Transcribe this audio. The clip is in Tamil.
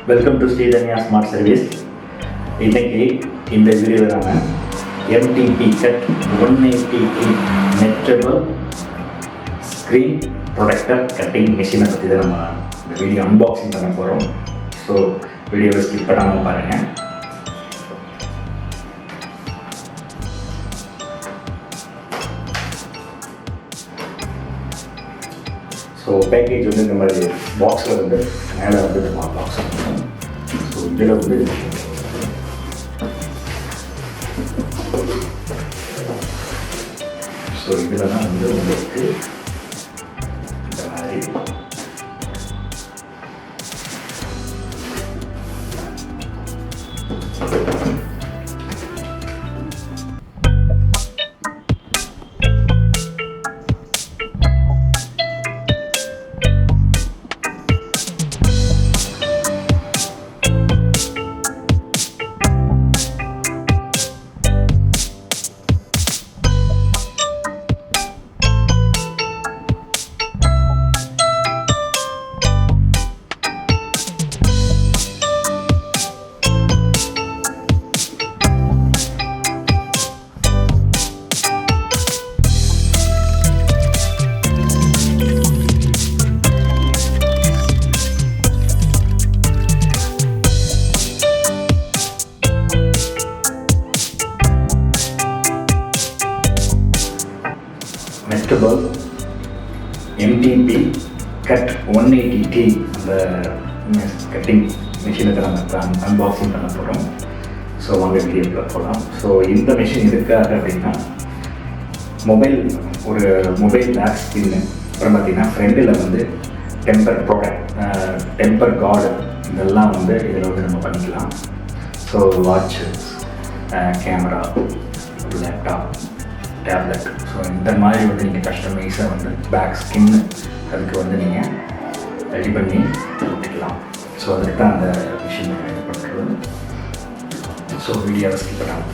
Welcome to SRIDHANYA Smart Service. இன்னைக்கு இந்த வீடியோவில் நம்ம MTP CUT-180T Mietubl screen protector cutting machine பற்றி தான் நம்ம இந்த வீடியோ அன்பாக்சிங் பண்ண போகிறோம். ஸோ வீடியோவை ஸ்கிப் பண்ணாமல் பாருங்கள். ஸோ பேக்கேஜ் வந்து இந்த மாதிரி பாக்ஸில் வந்து மேலே வந்து இந்த பாக்ஸ் இருக்கும். ஸோ இதில் வந்து இதில் தான் வந்து உங்களுக்கு இந்த மாதிரி Mietubl MTP CUT-180T அந்த கட்டிங் மிஷினை நம்ம அன்பாக்சிங் பண்ண போகிறோம். ஸோ வாங்க வீடியோக்குள்ள போகலாம். ஸோ இந்த மிஷின் எதுக்காக அப்படின்னா ஒரு மொபைல் லேப் ஸ்கின்னு, அப்புறம் பார்த்திங்கன்னா ஃப்ரெண்டில் வந்து டெம்பர் கார்டு இதெல்லாம் வந்து இதில் வந்து நம்ம பண்ணிக்கலாம். So watch, camera, laptop, tablet, so இந்த மாதிரி வந்து நீங்கள் கஸ்டமைஸாக வந்து பேக் ஸ்கின்னு அதுக்கு வந்து நீங்கள் ரெடி பண்ணி கொடுத்துக்கலாம். ஸோ அதுக்கு தான் அந்த மிஷின் இது பண்ணுறது. ஸோ வீடியோவை ஸ்கிப் பண்ணலாம்.